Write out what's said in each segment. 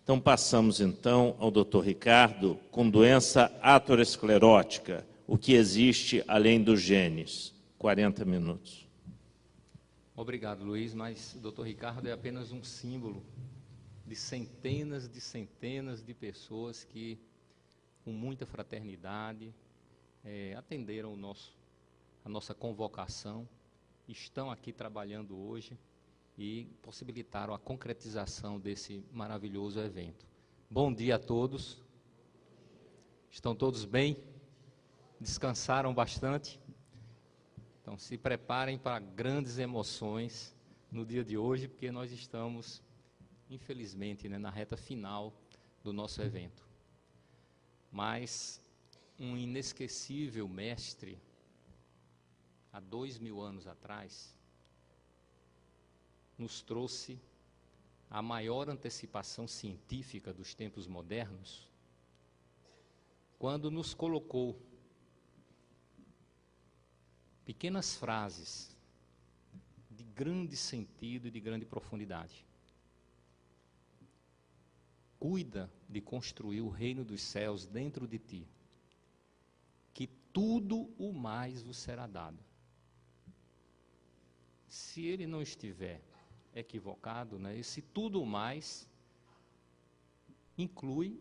Então, passamos, então, ao Dr. Ricardo, com doença aterosclerótica, o que existe além dos genes. 40 minutos. Obrigado, Luiz, mas o Dr. Ricardo é apenas um símbolo de centenas de pessoas que, com muita fraternidade, atenderam a nossa convocação, estão aqui trabalhando hoje e possibilitaram a concretização desse maravilhoso evento. Bom dia a todos. Estão todos bem? Descansaram bastante? Então, se preparem para grandes emoções no dia de hoje, porque nós estamos, infelizmente, na reta final do nosso evento. Mas um inesquecível mestre, há 2000 anos atrás, nos trouxe a maior antecipação científica dos tempos modernos, quando nos colocou pequenas frases de grande sentido e de grande profundidade. Cuida de construir o reino dos céus dentro de ti, que tudo o mais vos será dado. Se ele não estiver equivocado, esse tudo o mais inclui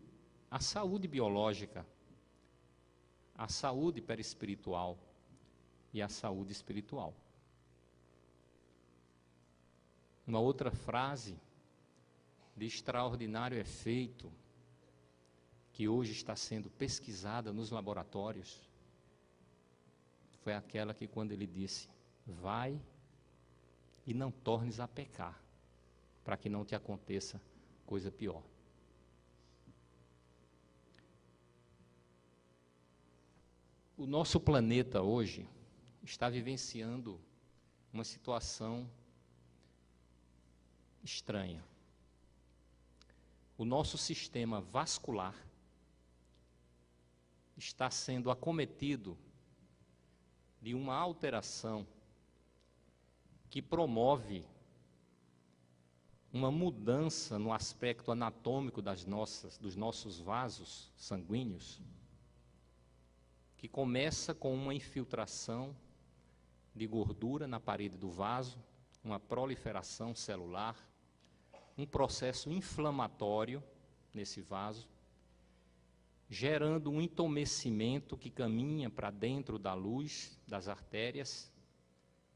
a saúde biológica, a saúde perispiritual e a saúde espiritual. Uma outra frase de extraordinário efeito, que hoje está sendo pesquisada nos laboratórios, foi aquela que, quando ele disse: vai e não tornes a pecar, para que não te aconteça coisa pior. O nosso planeta hoje está vivenciando uma situação estranha. O nosso sistema vascular está sendo acometido de uma alteração que promove uma mudança no aspecto anatômico dos nossos vasos sanguíneos, que começa com uma infiltração de gordura na parede do vaso, uma proliferação celular, um processo inflamatório nesse vaso, gerando um entumecimento que caminha para dentro da luz das artérias,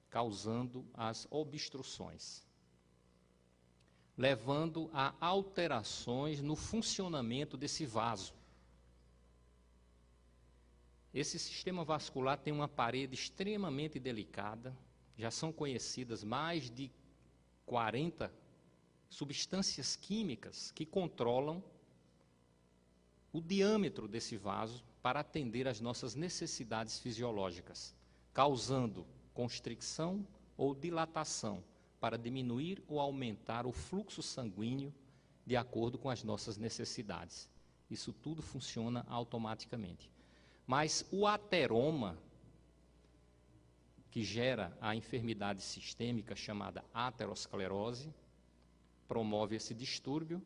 causando as obstruções, levando a alterações no funcionamento desse vaso. Esse sistema vascular tem uma parede extremamente delicada, já são conhecidas mais de 40 substâncias químicas que controlam o diâmetro desse vaso para atender às nossas necessidades fisiológicas, causando constricção ou dilatação para diminuir ou aumentar o fluxo sanguíneo de acordo com as nossas necessidades. Isso tudo funciona automaticamente. Mas o ateroma, que gera a enfermidade sistêmica chamada aterosclerose, promove esse distúrbio,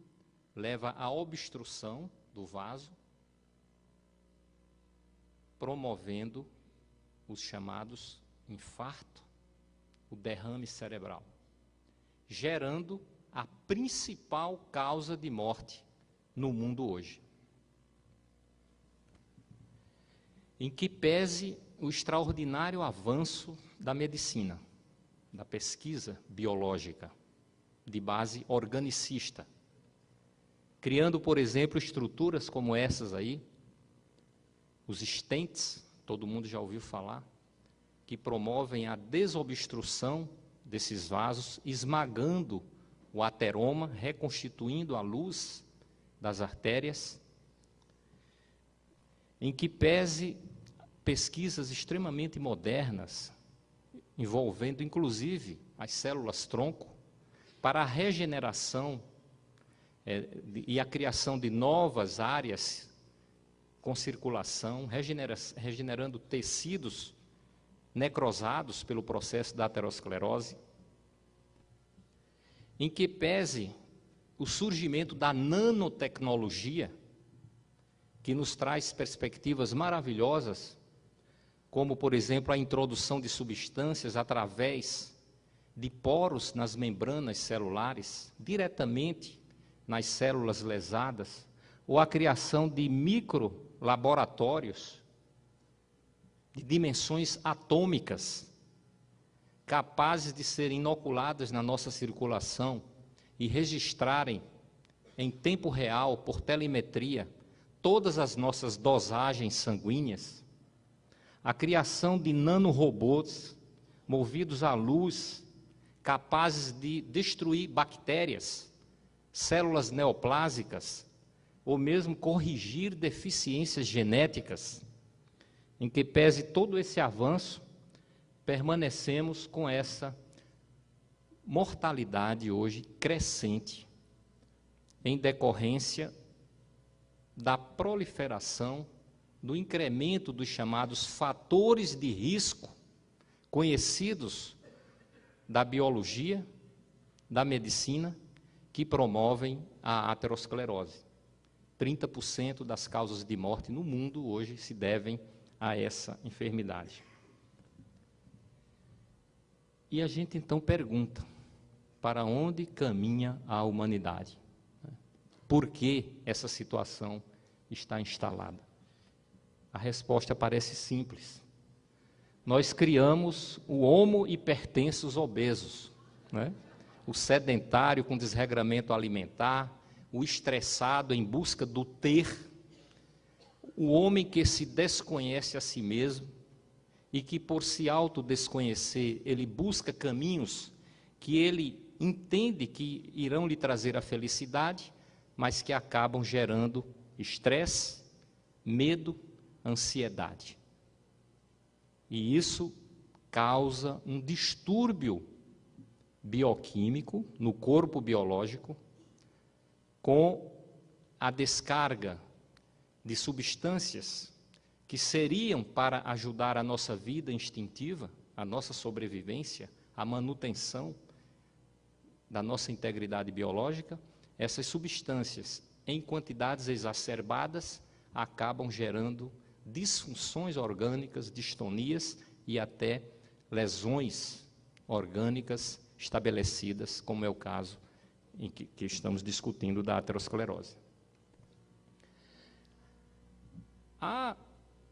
leva à obstrução do vaso, promovendo os chamados infarto, o derrame cerebral, gerando a principal causa de morte no mundo hoje. Em que pese o extraordinário avanço da medicina, da pesquisa biológica, de base organicista, criando, por exemplo, estruturas como essas aí, os stents, todo mundo já ouviu falar, que promovem a desobstrução desses vasos, esmagando o ateroma, reconstituindo a luz das artérias, em que pese pesquisas extremamente modernas, envolvendo inclusive as células-tronco, para a regeneração e a criação de novas áreas com circulação, regenerando tecidos necrosados pelo processo da aterosclerose, em que pese o surgimento da nanotecnologia, que nos traz perspectivas maravilhosas, como, por exemplo, a introdução de substâncias através de poros nas membranas celulares, diretamente nas células lesadas, ou a criação de microlaboratórios de dimensões atômicas, capazes de serem inoculadas na nossa circulação e registrarem em tempo real, por telemetria, todas as nossas dosagens sanguíneas, a criação de nanorobôs movidos à luz, capazes de destruir bactérias, células neoplásicas, ou mesmo corrigir deficiências genéticas. Em que pese todo esse avanço, permanecemos com essa mortalidade hoje crescente, em decorrência da proliferação, do incremento dos chamados fatores de risco, conhecidos da biologia, da medicina, que promovem a aterosclerose. 30% das causas de morte no mundo hoje se devem a essa enfermidade. E a gente então pergunta, para onde caminha a humanidade? Por que essa situação está instalada? A resposta parece simples. Nós criamos o homo hipertensus obesos, né? O sedentário com desregramento alimentar, o estressado em busca do ter, o homem que se desconhece a si mesmo e que, por se autodesconhecer, ele busca caminhos que ele entende que irão lhe trazer a felicidade, mas que acabam gerando estresse, medo, ansiedade. E isso causa um distúrbio bioquímico no corpo biológico, com a descarga de substâncias que seriam para ajudar a nossa vida instintiva, a nossa sobrevivência, a manutenção da nossa integridade biológica. Essas substâncias, em quantidades exacerbadas, acabam gerando disfunções orgânicas, distonias e até lesões orgânicas estabelecidas, como é o caso em que estamos discutindo da aterosclerose. Há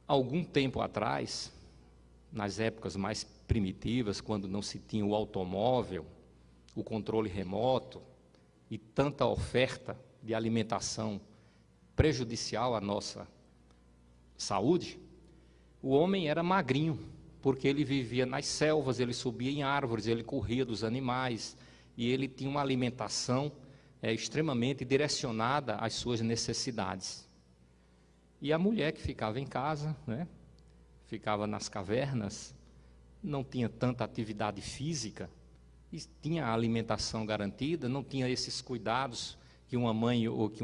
algum tempo atrás, nas épocas mais primitivas, quando não se tinha o automóvel, o controle remoto e tanta oferta de alimentação prejudicial à nossa saúde, o homem era magrinho, porque ele vivia nas selvas, ele subia em árvores, ele corria dos animais, e ele tinha uma alimentação extremamente direcionada às suas necessidades. E a mulher que ficava em casa, né, ficava nas cavernas, não tinha tanta atividade física, e tinha a alimentação garantida, não tinha esses cuidados que uma mãe ou que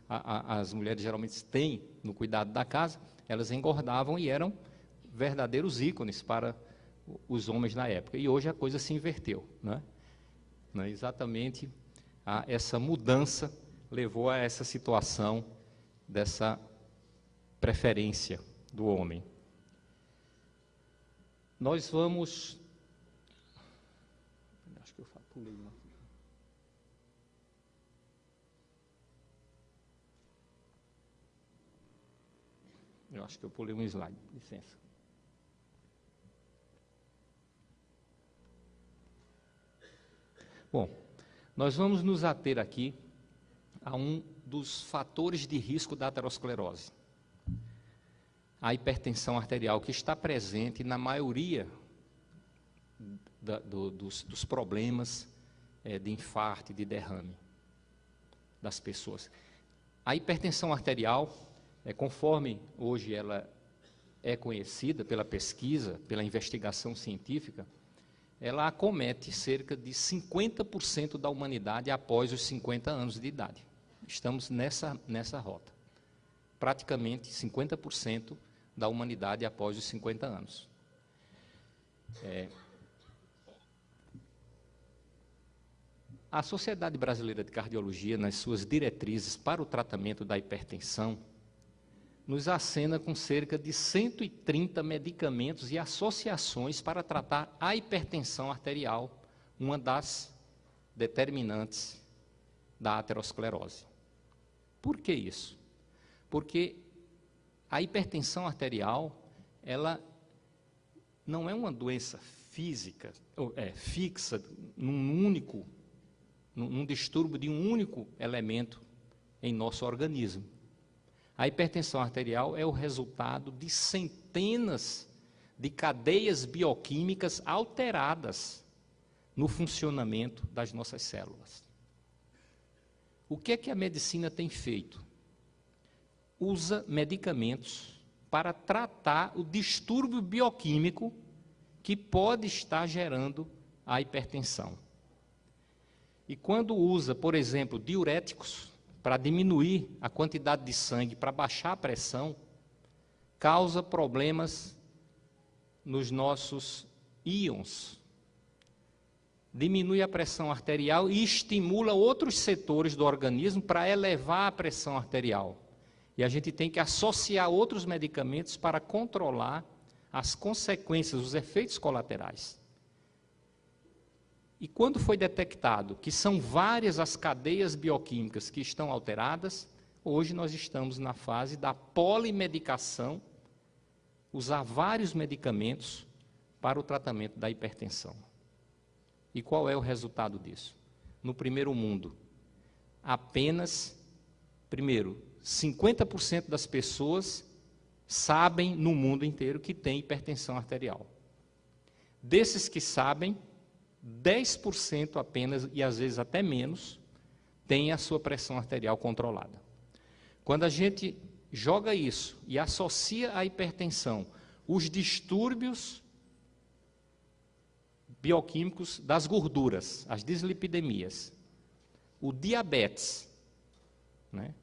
as mulheres geralmente têm no cuidado da casa. Elas engordavam e eram verdadeiros ícones para os homens na época. E hoje a coisa se inverteu, né? Exatamente essa mudança levou a essa situação dessa preferência do homem. Nós vamos... Acho que eu pulei uma. Eu acho que eu pulei um slide, licença. Bom, nós vamos nos ater aqui a um dos fatores de risco da aterosclerose. A hipertensão arterial, que está presente na maioria dos problemas de infarto e de derrame das pessoas. A hipertensão arterial, conforme hoje ela é conhecida pela pesquisa, pela investigação científica, ela acomete cerca de 50% da humanidade após os 50 anos de idade. Estamos nessa rota. Praticamente 50% da humanidade após os 50 anos. A Sociedade Brasileira de Cardiologia, nas suas diretrizes para o tratamento da hipertensão, nos acena com cerca de 130 medicamentos e associações para tratar a hipertensão arterial, uma das determinantes da aterosclerose. Por que isso? Porque a hipertensão arterial, ela não é uma doença física, fixa, num distúrbio de um único elemento em nosso organismo. A hipertensão arterial é o resultado de centenas de cadeias bioquímicas alteradas no funcionamento das nossas células. O que é que a medicina tem feito? Usa medicamentos para tratar o distúrbio bioquímico que pode estar gerando a hipertensão. E quando usa, por exemplo, diuréticos para diminuir a quantidade de sangue, para baixar a pressão, causa problemas nos nossos íons, diminui a pressão arterial e estimula outros setores do organismo para elevar a pressão arterial. E a gente tem que associar outros medicamentos para controlar as consequências, os efeitos colaterais. E quando foi detectado que são várias as cadeias bioquímicas que estão alteradas, hoje nós estamos na fase da polimedicação, usar vários medicamentos para o tratamento da hipertensão. E qual é o resultado disso? No primeiro mundo, apenas, primeiro, 50% das pessoas sabem no mundo inteiro que tem hipertensão arterial. Desses que sabem, 10% apenas, e às vezes até menos, tem a sua pressão arterial controlada. Quando a gente joga isso e associa à hipertensão os distúrbios bioquímicos das gorduras, as dislipidemias, o diabetes, né,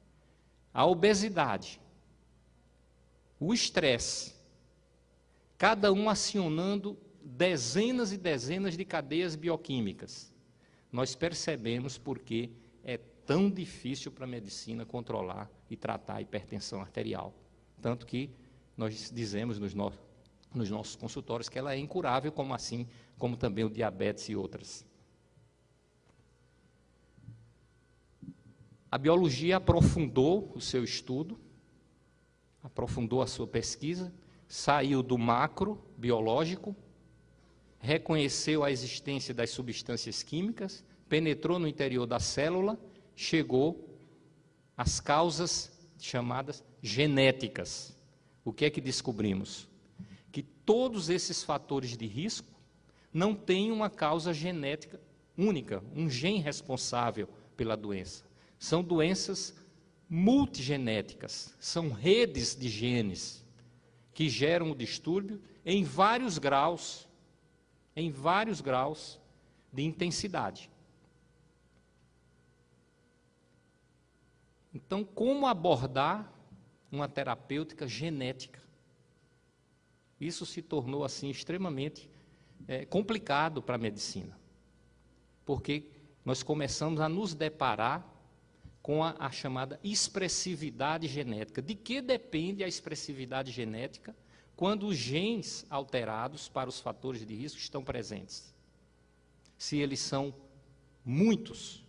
a obesidade, o estresse, cada um acionando dezenas e dezenas de cadeias bioquímicas, nós percebemos porque é tão difícil para a medicina controlar e tratar a hipertensão arterial. Tanto que nós dizemos nos nossos consultórios que ela é incurável, como também o diabetes e outras. A biologia aprofundou o seu estudo, aprofundou a sua pesquisa, saiu do macro biológico, reconheceu a existência das substâncias químicas, penetrou no interior da célula, chegou às causas chamadas genéticas. O que é que descobrimos? Que todos esses fatores de risco não têm uma causa genética única, um gene responsável pela doença. São doenças multigenéticas, são redes de genes que geram o distúrbio em vários graus de intensidade. Então, como abordar uma terapêutica genética? Isso se tornou assim extremamente complicado para a medicina, porque nós começamos a nos deparar com a chamada expressividade genética. De que depende a expressividade genética quando os genes alterados para os fatores de risco estão presentes? Se eles são muitos,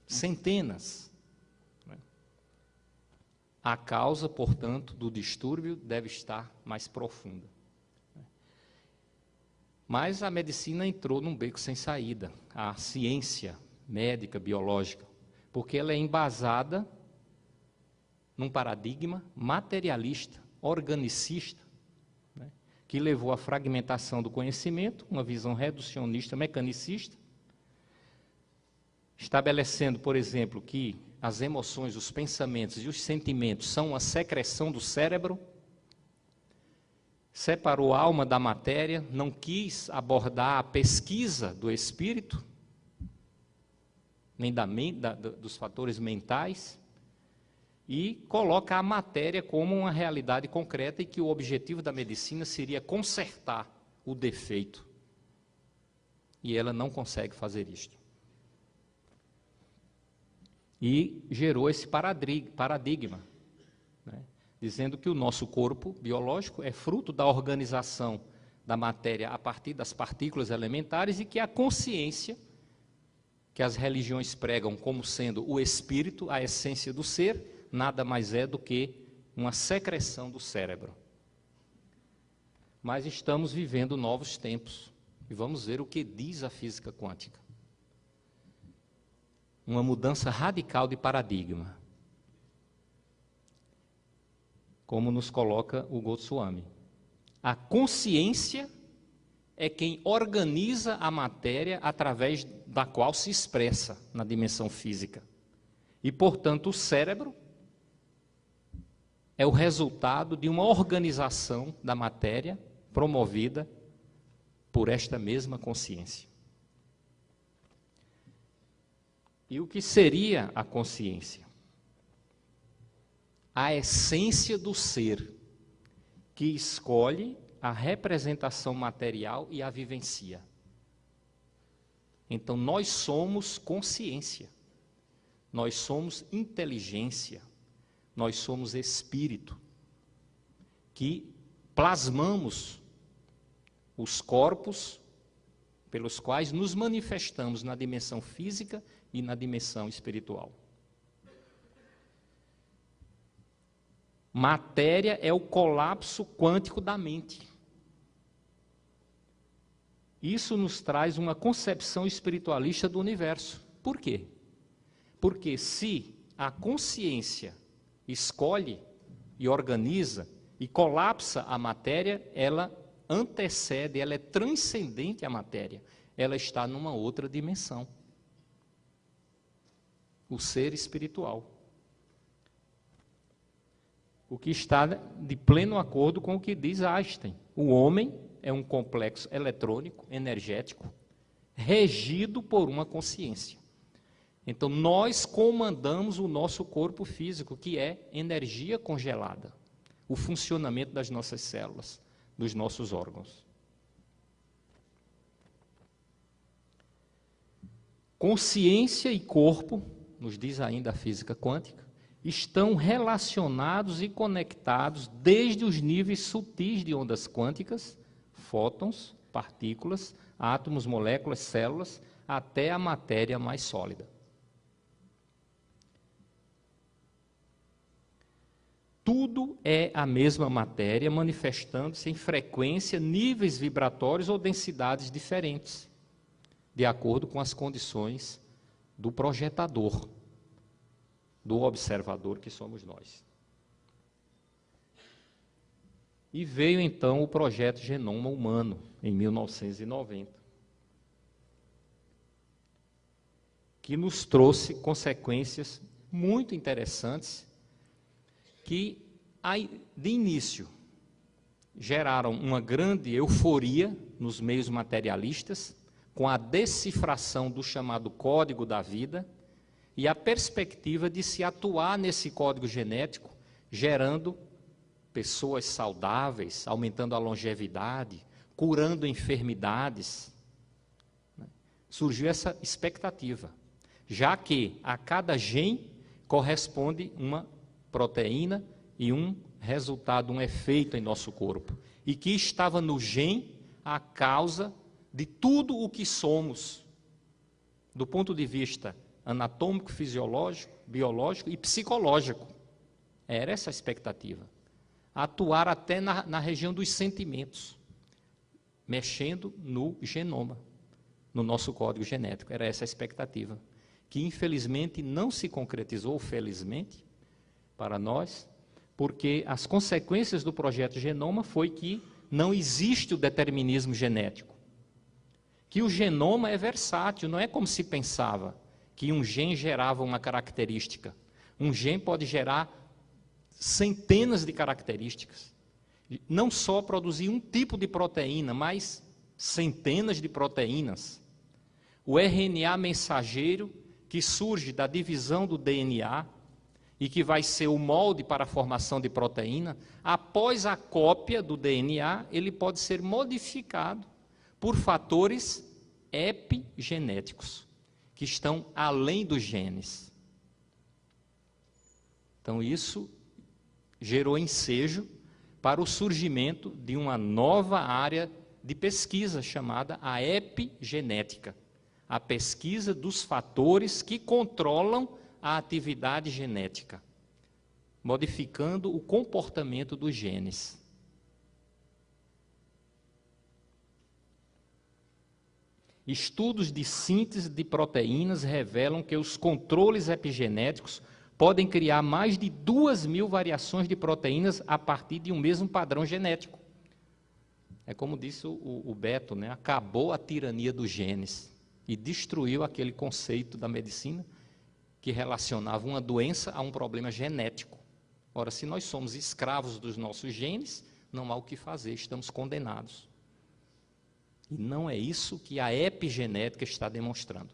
centenas, né? A causa, portanto, do distúrbio deve estar mais profunda. Mas a medicina entrou num beco sem saída, a ciência médica, biológica, porque ela é embasada num paradigma materialista, organicista, né, que levou à fragmentação do conhecimento, uma visão reducionista, mecanicista, estabelecendo, por exemplo, que as emoções, os pensamentos e os sentimentos são uma secreção do cérebro, separou a alma da matéria, não quis abordar a pesquisa do espírito, nem dos fatores mentais, e coloca a matéria como uma realidade concreta e que o objetivo da medicina seria consertar o defeito. e ela não consegue fazer isto. E gerou esse paradigma, né, dizendo que o nosso corpo biológico é fruto da organização da matéria a partir das partículas elementares e que a consciência, que as religiões pregam como sendo o espírito, a essência do ser, nada mais é do que uma secreção do cérebro. Mas estamos vivendo novos tempos e vamos ver o que diz a física quântica. Uma mudança radical de paradigma, como nos coloca o Goswami. A consciência é quem organiza a matéria através da qual se expressa na dimensão física. E, portanto, o cérebro é o resultado de uma organização da matéria promovida por esta mesma consciência. E o que seria a consciência? A essência do ser, que escolhe a representação material e a vivencia. Então, nós somos consciência, nós somos inteligência, nós somos espírito, que plasmamos os corpos pelos quais nos manifestamos na dimensão física e na dimensão espiritual. Matéria é o colapso quântico da mente. Isso nos traz uma concepção espiritualista do universo. Por quê? Porque se a consciência escolhe e organiza e colapsa a matéria, ela antecede, ela é transcendente à matéria. Ela está numa outra dimensão. O ser espiritual. O que está de pleno acordo com o que diz Einstein. O homem é um complexo eletrônico, energético, regido por uma consciência. Então, nós comandamos o nosso corpo físico, que é energia congelada, o funcionamento das nossas células, dos nossos órgãos. Consciência e corpo, nos diz ainda a física quântica, estão relacionados e conectados desde os níveis sutis de ondas quânticas, fótons, partículas, átomos, moléculas, células, até a matéria mais sólida. Tudo é a mesma matéria, manifestando-se em frequência, níveis vibratórios ou densidades diferentes, de acordo com as condições do projetador, do observador que somos nós. E veio então o projeto Genoma Humano, em 1990, que nos trouxe consequências muito interessantes, que de início geraram uma grande euforia nos meios materialistas, com a decifração do chamado código da vida, e a perspectiva de se atuar nesse código genético, gerando pessoas saudáveis, aumentando a longevidade, curando enfermidades. Surgiu essa expectativa, já que a cada gene corresponde uma proteína e um resultado, um efeito em nosso corpo, e que estava no gene a causa de tudo o que somos, do ponto de vista anatômico, fisiológico, biológico e psicológico. Era essa a expectativa. Atuar até na região dos sentimentos, mexendo no genoma, no nosso código genético. Era essa a expectativa, que infelizmente não se concretizou, felizmente, para nós, porque as consequências do projeto Genoma foi que não existe o determinismo genético, que o genoma é versátil, não é como se pensava, que um gene gerava uma característica. Um gene pode gerar centenas de características. Não só produzir um tipo de proteína, mas centenas de proteínas. O RNA mensageiro, que surge da divisão do DNA e que vai ser o molde para a formação de proteína, após a cópia do DNA, ele pode ser modificado por fatores epigenéticos, que estão além dos genes. Então, isso gerou ensejo para o surgimento de uma nova área de pesquisa chamada a epigenética, a pesquisa dos fatores que controlam a atividade genética, modificando o comportamento dos genes. Estudos de síntese de proteínas revelam que os controles epigenéticos podem criar mais de 2.000 variações de proteínas a partir de um mesmo padrão genético. É como disse o Beto, né? Acabou a tirania dos genes e destruiu aquele conceito da medicina que relacionava uma doença a um problema genético. Ora, se nós somos escravos dos nossos genes, não há o que fazer, estamos condenados. E não é isso que a epigenética está demonstrando.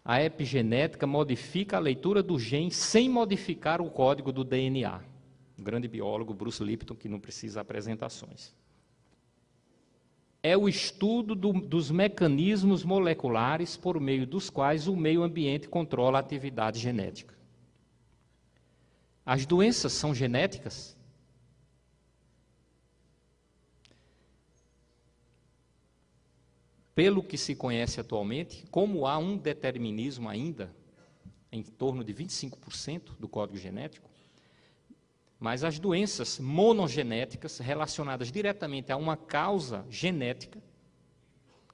A epigenética modifica a leitura do gene sem modificar o código do DNA. O grande biólogo Bruce Lipton, que não precisa apresentações. É o estudo dos mecanismos moleculares por meio dos quais o meio ambiente controla a atividade genética. As doenças são genéticas? Pelo que se conhece atualmente, como há um determinismo ainda, em torno de 25% do código genético, mas as doenças monogenéticas relacionadas diretamente a uma causa genética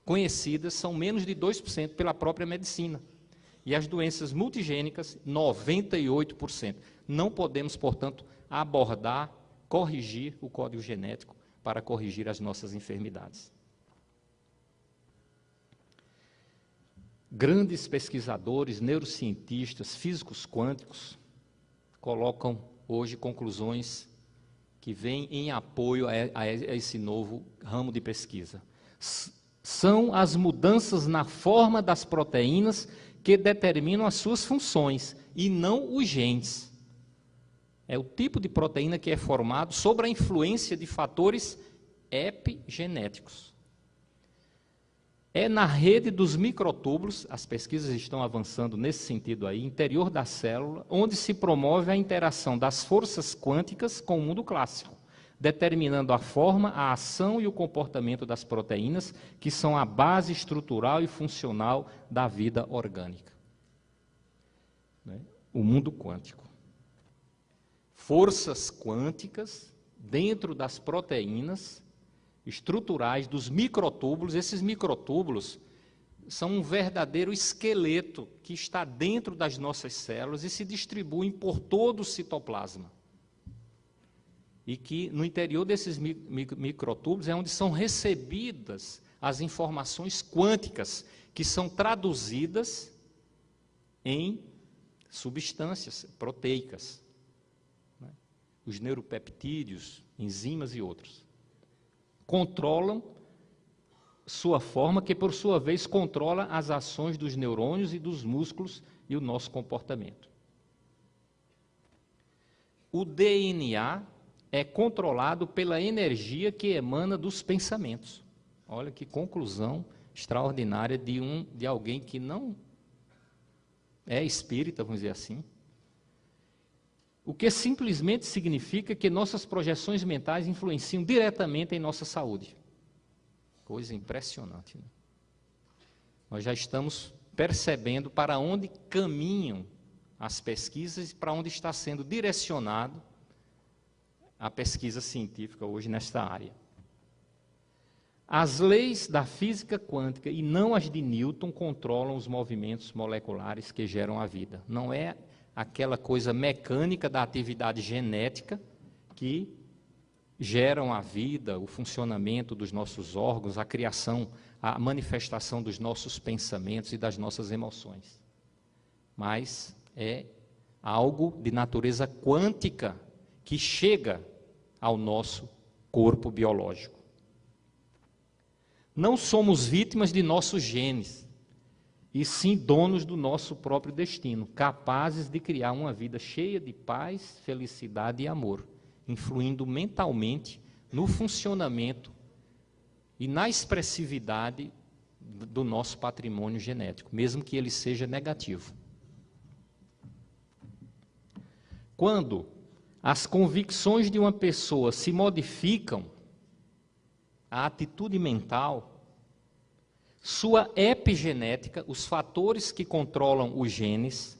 conhecidas são menos de 2% pela própria medicina. E as doenças multigênicas, 98%. Não podemos, portanto, abordar, corrigir o código genético para corrigir as nossas enfermidades. Grandes pesquisadores, neurocientistas, físicos quânticos colocam hoje conclusões que vêm em apoio a esse novo ramo de pesquisa. São as mudanças na forma das proteínas que determinam as suas funções e não os genes. É o tipo de proteína que é formado sob a influência de fatores epigenéticos. É na rede dos microtúbulos, as pesquisas estão avançando nesse sentido aí, interior da célula, onde se promove a interação das forças quânticas com o mundo clássico, determinando a forma, a ação e o comportamento das proteínas, que são a base estrutural e funcional da vida orgânica. O mundo quântico. Forças quânticas dentro das proteínas estruturais dos microtúbulos. Esses microtúbulos são um verdadeiro esqueleto que está dentro das nossas células e se distribuem por todo o citoplasma. E que no interior desses microtúbulos é onde são recebidas as informações quânticas que são traduzidas em substâncias proteicas, né? Os neuropeptídeos, enzimas e outros. Controlam sua forma, que por sua vez controla as ações dos neurônios e dos músculos e o nosso comportamento. O DNA é controlado pela energia que emana dos pensamentos. Olha que conclusão extraordinária de alguém que não é espírita, vamos dizer assim. O que simplesmente significa que nossas projeções mentais influenciam diretamente em nossa saúde. Coisa impressionante, né? Nós já estamos percebendo para onde caminham as pesquisas e para onde está sendo direcionado a pesquisa científica hoje nesta área. As leis da física quântica e não as de Newton controlam os movimentos moleculares que geram a vida. Não é aquela coisa mecânica da atividade genética que geram a vida, o funcionamento dos nossos órgãos, a criação, a manifestação dos nossos pensamentos e das nossas emoções. Mas é algo de natureza quântica que chega ao nosso corpo biológico. Não somos vítimas de nossos genes, e sim donos do nosso próprio destino, capazes de criar uma vida cheia de paz, felicidade e amor, influindo mentalmente no funcionamento e na expressividade do nosso patrimônio genético, mesmo que ele seja negativo. Quando as convicções de uma pessoa se modificam, a atitude mental, sua epigenética, os fatores que controlam os genes,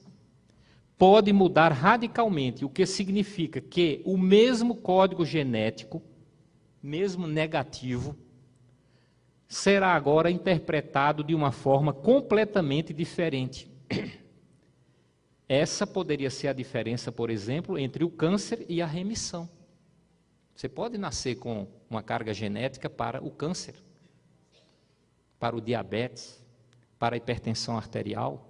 pode mudar radicalmente, o que significa que o mesmo código genético, mesmo negativo, será agora interpretado de uma forma completamente diferente. Essa poderia ser a diferença, por exemplo, entre o câncer e a remissão. Você pode nascer com uma carga genética para o câncer, para o diabetes, para a hipertensão arterial,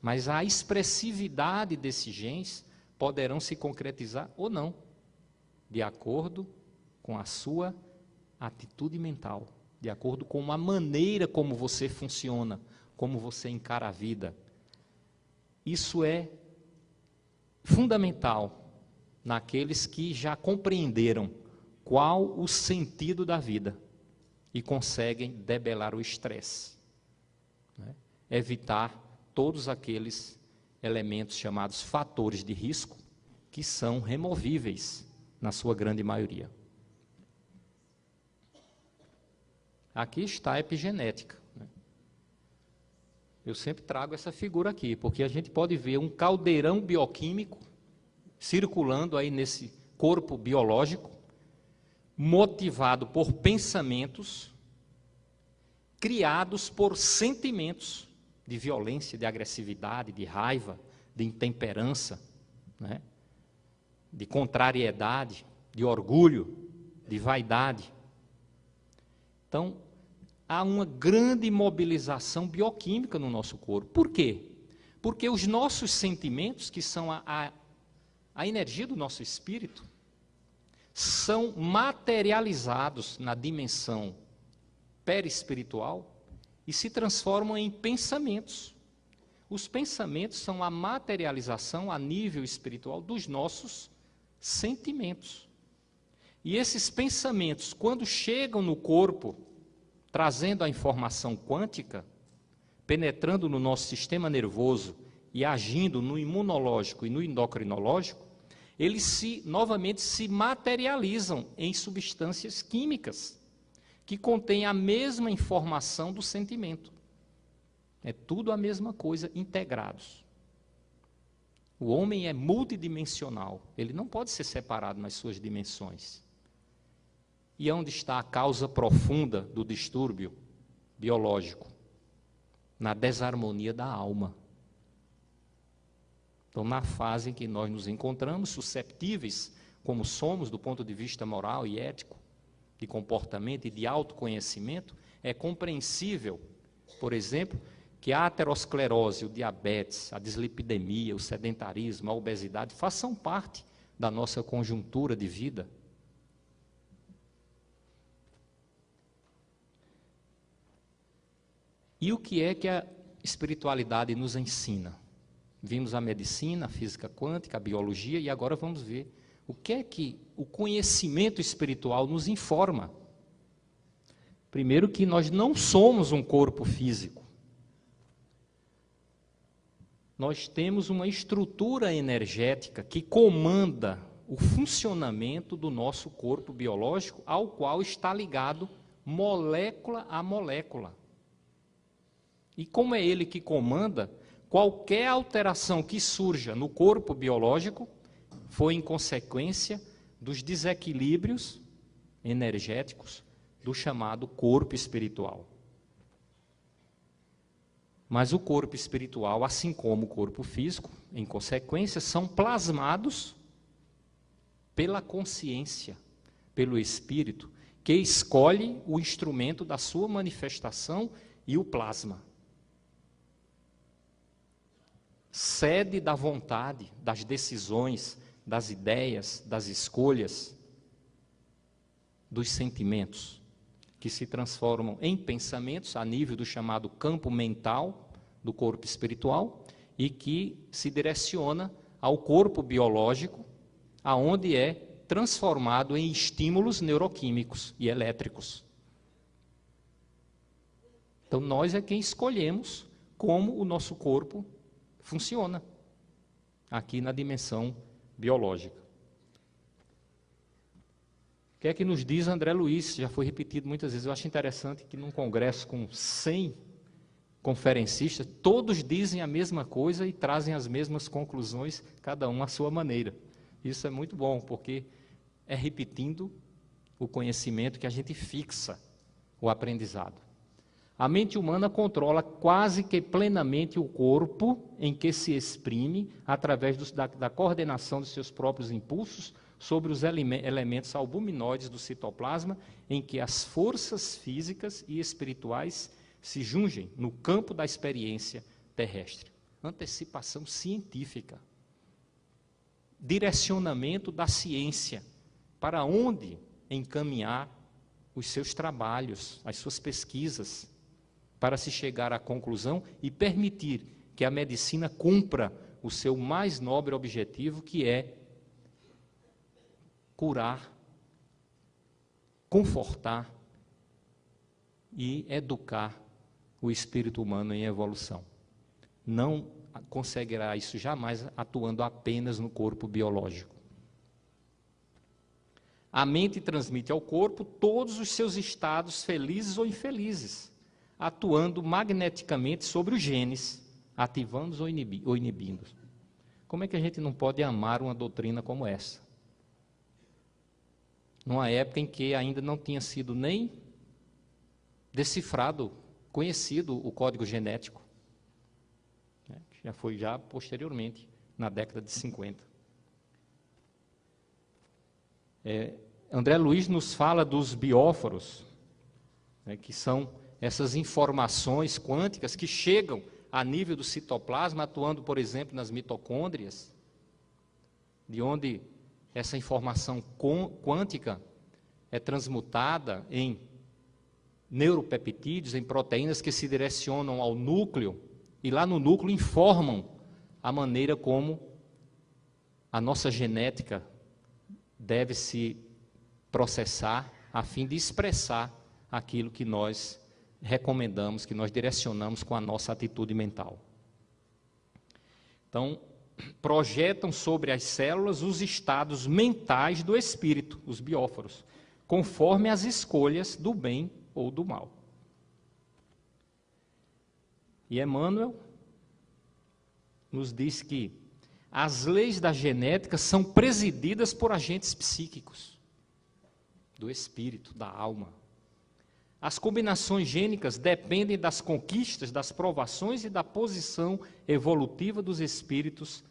mas a expressividade desses genes poderão se concretizar ou não, de acordo com a sua atitude mental, de acordo com a maneira como você funciona, como você encara a vida. Isso é fundamental naqueles que já compreenderam qual o sentido da vida e conseguem debelar o estresse, né? Evitar todos aqueles elementos chamados fatores de risco, que são removíveis na sua grande maioria. Aqui está a epigenética, né? Eu sempre trago essa figura aqui, porque a gente pode ver um caldeirão bioquímico circulando aí nesse corpo biológico, motivado por pensamentos criados por sentimentos de violência, de agressividade, de raiva, de intemperança, né? De contrariedade, de orgulho, de vaidade. Então, há uma grande mobilização bioquímica no nosso corpo. Por quê? Porque os nossos sentimentos, que são a energia do nosso espírito, são materializados na dimensão perispiritual e se transformam em pensamentos. Os pensamentos são a materialização a nível espiritual dos nossos sentimentos. E esses pensamentos, quando chegam no corpo, trazendo a informação quântica, penetrando no nosso sistema nervoso e agindo no imunológico e no endocrinológico, eles novamente se materializam em substâncias químicas que contêm a mesma informação do sentimento. É tudo a mesma coisa, integrados. O homem é multidimensional, ele não pode ser separado nas suas dimensões. E onde está a causa profunda do distúrbio biológico? Na desarmonia da alma. Então, na fase em que nós nos encontramos, susceptíveis, como somos do ponto de vista moral e ético, de comportamento e de autoconhecimento, é compreensível, por exemplo, que a aterosclerose, o diabetes, a dislipidemia, o sedentarismo, a obesidade façam parte da nossa conjuntura de vida. E o que é que a espiritualidade nos ensina? Vimos a medicina, a física quântica, a biologia, e agora vamos ver o que é que o conhecimento espiritual nos informa. Primeiro, que nós não somos um corpo físico. Nós temos uma estrutura energética que comanda o funcionamento do nosso corpo biológico, ao qual está ligado molécula a molécula. E como é ele que comanda, qualquer alteração que surja no corpo biológico foi em consequência dos desequilíbrios energéticos do chamado corpo espiritual. Mas o corpo espiritual, assim como o corpo físico, em consequência, são plasmados pela consciência, pelo espírito, que escolhe o instrumento da sua manifestação e o plasma. Sede da vontade, das decisões, das ideias, das escolhas, dos sentimentos, que se transformam em pensamentos a nível do chamado campo mental do corpo espiritual e que se direciona ao corpo biológico, aonde é transformado em estímulos neuroquímicos e elétricos. Então, nós é quem escolhemos como o nosso corpo funciona, aqui na dimensão biológica. O que é que nos diz André Luiz? Já foi repetido muitas vezes. Eu acho interessante que num congresso com 100 conferencistas, todos dizem a mesma coisa e trazem as mesmas conclusões, cada um à sua maneira. Isso é muito bom, porque é repetindo o conhecimento que a gente fixa o aprendizado. A mente humana controla quase que plenamente o corpo em que se exprime através da coordenação dos seus próprios impulsos sobre os elementos albuminoides do citoplasma, em que as forças físicas e espirituais se jungem no campo da experiência terrestre. Antecipação científica. Direcionamento da ciência. Para onde encaminhar os seus trabalhos, as suas pesquisas, para se chegar à conclusão e permitir que a medicina cumpra o seu mais nobre objetivo, que é curar, confortar e educar o espírito humano em evolução. Não conseguirá isso jamais atuando apenas no corpo biológico. A mente transmite ao corpo todos os seus estados felizes ou infelizes, atuando magneticamente sobre os genes, ativando-os ou inibindo-os. Como é que a gente não pode amar uma doutrina como essa? Numa época em que ainda não tinha sido nem decifrado, conhecido o código genético. Já foi posteriormente, na década de 50. André Luiz nos fala dos bióforos, que são essas informações quânticas que chegam a nível do citoplasma, atuando, por exemplo, nas mitocôndrias, de onde essa informação quântica é transmutada em neuropeptídeos, em proteínas que se direcionam ao núcleo, e lá no núcleo informam a maneira como a nossa genética deve se processar a fim de expressar aquilo que nós recomendamos, que nós direcionamos com a nossa atitude mental. Então, projetam sobre as células os estados mentais do espírito, os bióforos, conforme as escolhas do bem ou do mal. E Emmanuel nos diz que as leis da genética são presididas por agentes psíquicos, do espírito, da alma. As combinações gênicas dependem das conquistas, das provações e da posição evolutiva dos espíritos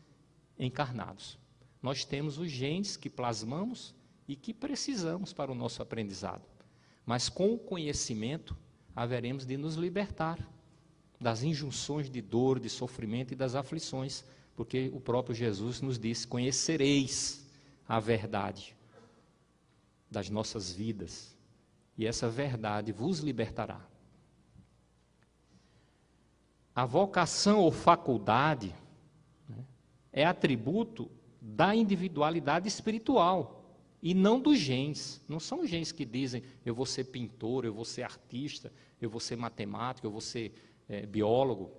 encarnados. Nós temos os genes que plasmamos e que precisamos para o nosso aprendizado. Mas com o conhecimento, haveremos de nos libertar das injunções de dor, de sofrimento e das aflições, porque o próprio Jesus nos disse: conhecereis a verdade das nossas vidas, e essa verdade vos libertará. A vocação ou faculdade, é atributo da individualidade espiritual e não dos genes. Não são os genes que dizem: eu vou ser pintor, eu vou ser artista, eu vou ser matemático, eu vou ser biólogo.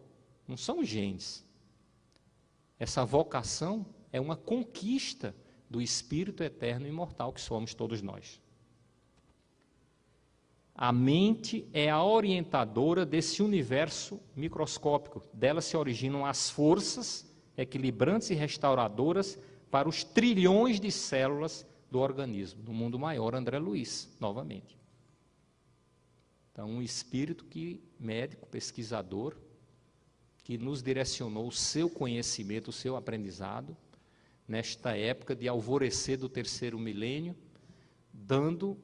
Não são os genes. Essa vocação é uma conquista do espírito eterno e imortal que somos todos nós. A mente é a orientadora desse universo microscópico. Dela se originam as forças equilibrantes e restauradoras para os trilhões de células do organismo. No mundo maior, André Luiz, novamente. Então, um espírito médico, pesquisador, que nos direcionou o seu conhecimento, o seu aprendizado, nesta época de alvorecer do terceiro milênio, dando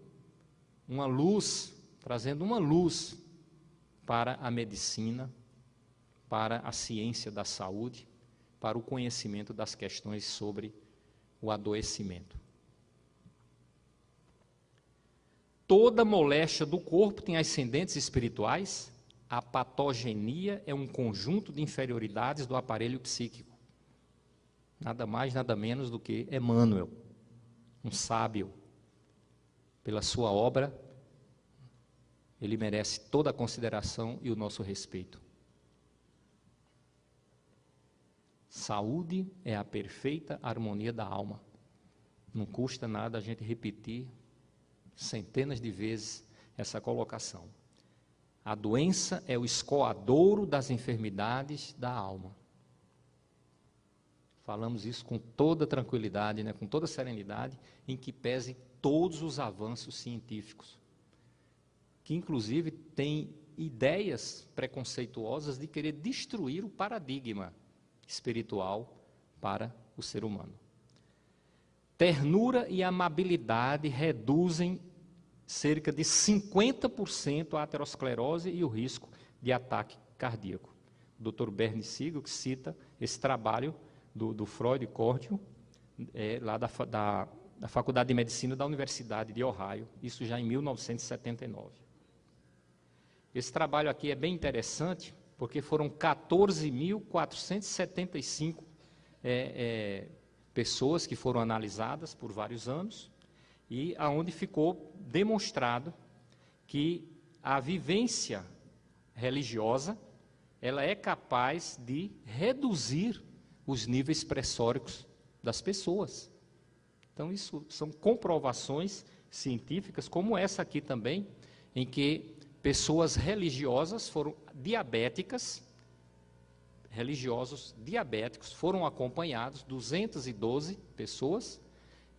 uma luz, trazendo uma luz para a medicina, para a ciência da saúde, para o conhecimento das questões sobre o adoecimento. Toda moléstia do corpo tem ascendentes espirituais. A patogenia é um conjunto de inferioridades do aparelho psíquico. Nada mais, nada menos do que Emmanuel, um sábio, pela sua obra ele merece toda a consideração e o nosso respeito. Saúde é a perfeita harmonia da alma. Não custa nada a gente repetir centenas de vezes essa colocação. A doença é o escoadouro das enfermidades da alma. Falamos isso com toda tranquilidade, né, com toda serenidade, em que pese todos os avanços científicos, que inclusive têm ideias preconceituosas de querer destruir o paradigma espiritual para o ser humano. Ternura e amabilidade reduzem cerca de 50% a aterosclerose e o risco de ataque cardíaco. O Dr. Bernie Siegel, que cita esse trabalho do Freud Córdio, lá da Faculdade de Medicina da Universidade de Ohio, isso já em 1979. Esse trabalho aqui é bem interessante, porque foram 14.475 pessoas que foram analisadas por vários anos, e aonde ficou demonstrado que a vivência religiosa, ela é capaz de reduzir os níveis pressóricos das pessoas. Então, isso são comprovações científicas, como essa aqui também, em que pessoas religiosas foram diabéticas, religiosos diabéticos foram acompanhados, 212 pessoas,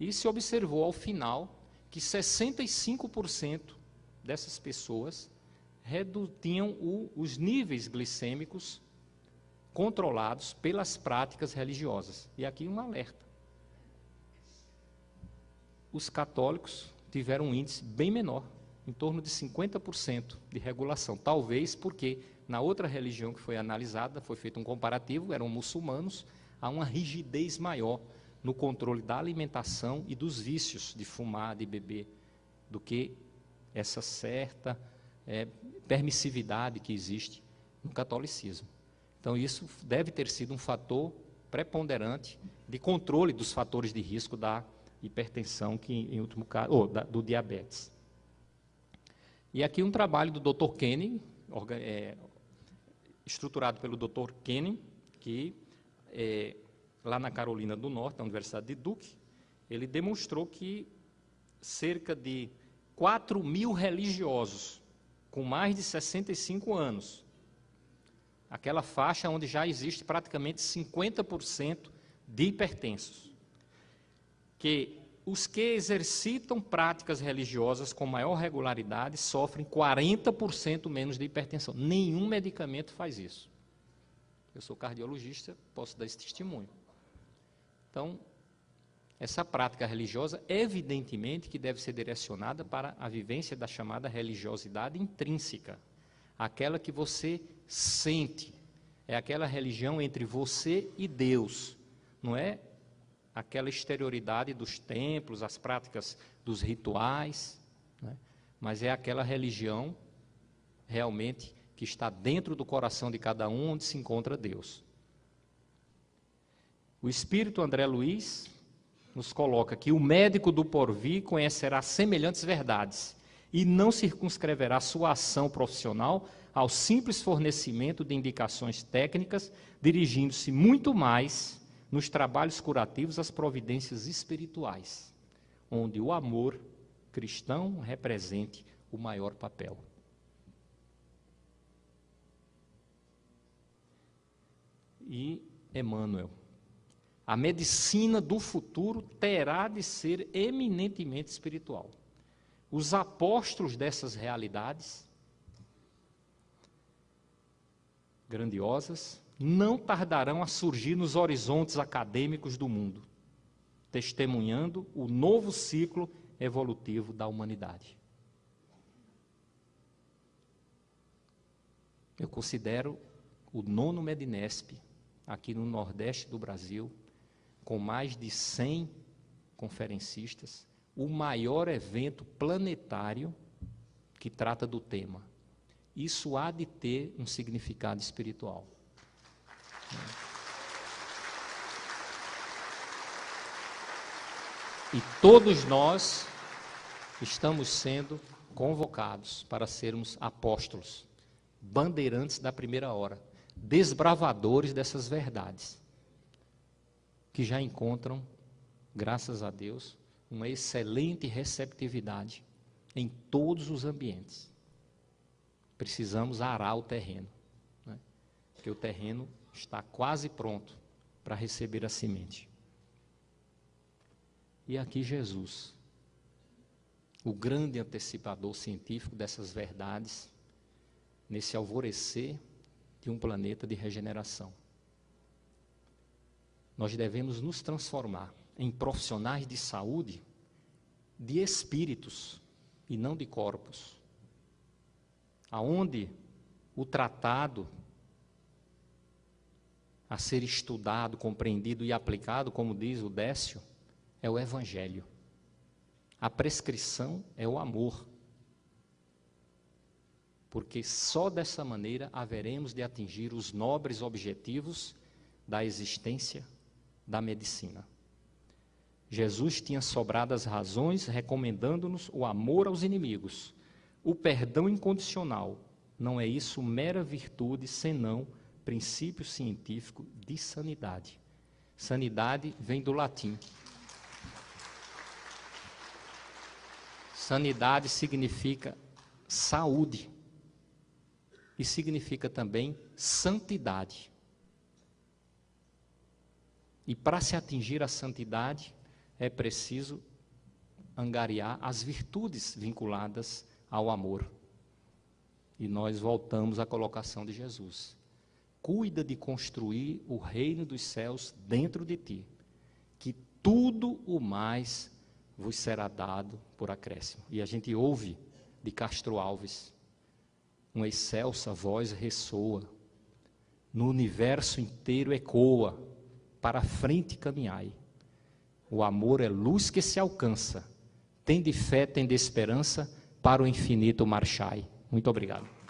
e se observou ao final que 65% dessas pessoas tinham os níveis glicêmicos controlados pelas práticas religiosas. E aqui um alerta. Os católicos tiveram um índice bem menor, em torno de 50% de regulação, talvez porque na outra religião que foi analisada, foi feito um comparativo, eram muçulmanos, há uma rigidez maior no controle da alimentação e dos vícios de fumar, de beber, do que essa certa permissividade que existe no catolicismo. Então, isso deve ter sido um fator preponderante de controle dos fatores de risco da hipertensão, que, em último caso, do diabetes. E aqui um trabalho do Dr. Kenning, estruturado pelo Dr. Kenning, que lá na Carolina do Norte, na Universidade de Duke, ele demonstrou que cerca de 4.000 religiosos com mais de 65 anos, aquela faixa onde já existe praticamente 50% de hipertensos, que os que exercitam práticas religiosas com maior regularidade sofrem 40% menos de hipertensão. Nenhum medicamento faz isso. Eu sou cardiologista, posso dar esse testemunho. Então, essa prática religiosa, evidentemente, que deve ser direcionada para a vivência da chamada religiosidade intrínseca, aquela que você sente, é aquela religião entre você e Deus, não é aquela exterioridade dos templos, as práticas dos rituais, né? Mas é aquela religião realmente que está dentro do coração de cada um, onde se encontra Deus. O Espírito André Luiz nos coloca que o médico do porvir conhecerá semelhantes verdades e não circunscreverá sua ação profissional ao simples fornecimento de indicações técnicas, dirigindo-se muito mais nos trabalhos curativos às providências espirituais, onde o amor cristão represente o maior papel. E Emmanuel: a medicina do futuro terá de ser eminentemente espiritual. Os apóstolos dessas realidades grandiosas não tardarão a surgir nos horizontes acadêmicos do mundo, testemunhando o novo ciclo evolutivo da humanidade. Eu considero o 9º Medinesp, aqui no Nordeste do Brasil, com mais de 100 conferencistas, o maior evento planetário que trata do tema. Isso há de ter um significado espiritual. E todos nós estamos sendo convocados para sermos apóstolos, bandeirantes da primeira hora, desbravadores dessas verdades, que já encontram, graças a Deus, uma excelente receptividade em todos os ambientes. Precisamos arar o terreno, né? Porque o terreno está quase pronto para receber a semente. E aqui Jesus, o grande antecipador científico dessas verdades, nesse alvorecer de um planeta de regeneração. Nós devemos nos transformar em profissionais de saúde, de espíritos e não de corpos, aonde o tratado a ser estudado, compreendido e aplicado, como diz o Décio, é o Evangelho. A prescrição é o amor. Porque só dessa maneira haveremos de atingir os nobres objetivos da existência da medicina. Jesus tinha sobradas razões recomendando-nos o amor aos inimigos, o perdão incondicional. Não é isso mera virtude, senão princípio científico de sanidade. Sanidade vem do latim. Sanidade significa saúde e significa também santidade. E para se atingir a santidade, é preciso angariar as virtudes vinculadas ao amor. E nós voltamos à colocação de Jesus. Cuida de construir o reino dos céus dentro de ti, que tudo o mais vos será dado por acréscimo. E a gente ouve de Castro Alves, uma excelsa voz ressoa, no universo inteiro ecoa, para a frente caminhai. O amor é luz que se alcança, tende fé, tende esperança, para o infinito marchai. Muito obrigado.